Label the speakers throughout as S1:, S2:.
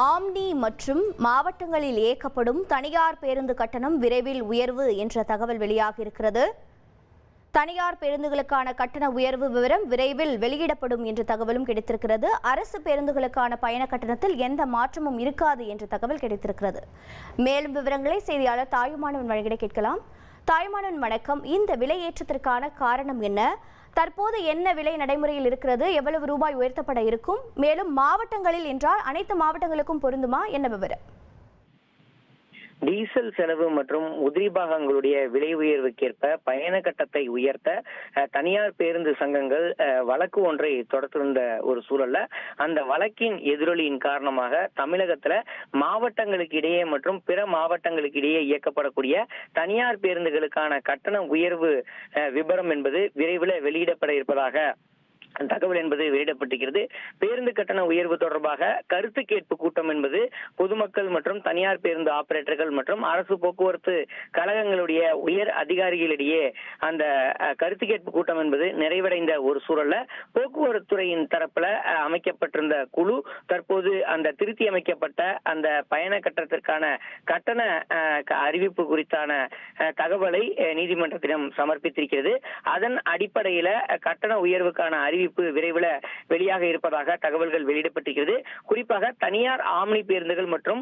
S1: Omni மற்றும் மாவட்டங்களில் இயக்கப்படும் தனியார் பேருந்து கட்டணம் விரைவில் உயர்வு என்ற தகவல் வெளியாகியிருக்கிறது. தனியார் பேருந்துகளுக்கான கட்டண உயர்வு விவரம் விரைவில் வெளியிடப்படும் என்ற தகவலும் கிடைத்திருக்கிறது. அரசு பேருந்துகளுக்கான பயண கட்டணத்தில் எந்த மாற்றமும் இருக்காது என்ற தகவல் கிடைத்திருக்கிறது. மேலும் விவரங்களை செய்தியாளர் தாயுமானவன் வழங்கிட கேட்கலாம். தாயுமானவன் வணக்கம். இந்த விலையேற்றத்திற்கான காரணம் என்ன? தற்போது என்ன விலை நடைமுறையில் இருக்கிறது? எவ்வளவு ரூபாய் உயர்த்தப்பட இருக்கும்? மேலும் மாவட்டங்களில் என்றால் அனைத்து மாவட்டங்களுக்கும் பொருந்துமா? என்ன விவரம்?
S2: டீசல் செலவு மற்றும் உதிரி பாகங்களுடைய விலை உயர்வுக்கேற்ப பயண கட்டத்தை உயர்த்த தனியார் பேருந்து சங்கங்கள் வழக்கு ஒன்றை தொடர்ந்திருந்த ஒரு சூழல்ல அந்த வழக்கின் எதிரொலியின் காரணமாக தமிழகத்துல மாவட்டங்களுக்கு இடையே மற்றும் பிற மாவட்டங்களுக்கு இடையே இயக்கப்படக்கூடிய தனியார் பேருந்துகளுக்கான கட்டண உயர்வு விபரம் என்பது விரைவில் வெளியிடப்பட இருப்பதாக தகவல் என்பது வெளியிடப்பட்டிருக்கிறது. பேருந்து கட்டண உயர்வு தொடர்பாக கருத்து கேட்பு கூட்டம் என்பது பொதுமக்கள் மற்றும் தனியார் பேருந்து ஆபரேட்டர்கள் மற்றும் அரசு போக்குவரத்து கழகங்களுடைய உயர் அதிகாரிகளிடையே அந்த கருத்து கேட்பு கூட்டம் என்பது நிறைவடைந்த ஒரு சூழல்ல போக்குவரத்து துறையின் தரப்புல அமைக்கப்பட்டிருந்த குழு தற்போது அந்த திருத்தி அமைக்கப்பட்ட அந்த பயண கட்டணத்திற்கான கட்டண அறிவிப்பு குறித்தான தகவலை நீதிமன்றத்திடம் சமர்ப்பித்திருக்கிறது. அதன் அடிப்படையில கட்டண உயர்வுக்கான அறிவிப்பு விரைவில் வெளியாக இருப்பதாக தகவல்கள் வெளியிடப்பட்டிருக்கிறது. குறிப்பாக தனியார் ஆம்னி பேருந்துகள் மற்றும்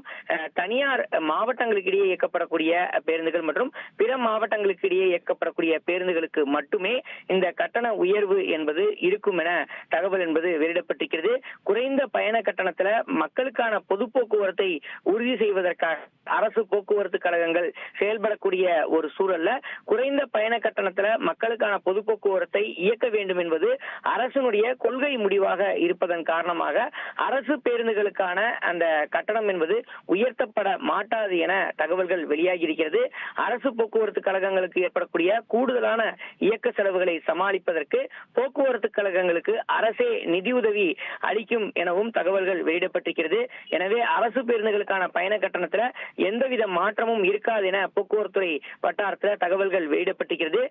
S2: தனியார் மாவட்டங்களுக்கு இடையே இயக்கப்படக்கூடிய பேருந்துகள் மற்றும் பிற மாவட்டங்களுக்கு இடையே இயக்கப்படக்கூடிய பேருந்துகளுக்கு மட்டுமே இந்த கட்டண உயர்வு என்பது இருக்கும் என தகவல் என்பது வெளியிடப்பட்டிருக்கிறது. குறைந்த பயண கட்டணத்துல மக்களுக்கான பொது போக்குவரத்தை உறுதி செய்வதற்காக அரசு போக்குவரத்து கழகங்கள் செயல்படக்கூடிய ஒரு சூழல்ல குறைந்த பயண கட்டணத்துல மக்களுக்கான பொது போக்குவரத்தை இயக்க வேண்டும் என்பது அரசுடைய கொள்கை முடிவாக இருப்பதன் காரணமாக அரசு பேருந்துகளுக்கான அந்த கட்டணம் என்பது உயர்த்தப்பட மாட்டாது என தகவல்கள் வெளியாகி இருக்கிறது. அரசு போக்குவரத்து கழகங்களுக்கு ஏற்படக்கூடிய கூடுதலான இயக்க செலவுகளை சமாளிப்பதற்கு போக்குவரத்து கழகங்களுக்கு அரசே நிதியுதவி அளிக்கும் எனவும் தகவல்கள் வெளியிடப்பட்டிருக்கிறது. எனவே அரசு பேருந்துகளுக்கான பயண கட்டணத்தில் எந்தவித மாற்றமும் இருக்காது என போக்குவரத்துறை வட்டாரத்தில் தகவல்கள் வெளியிடப்பட்டிருக்கிறது.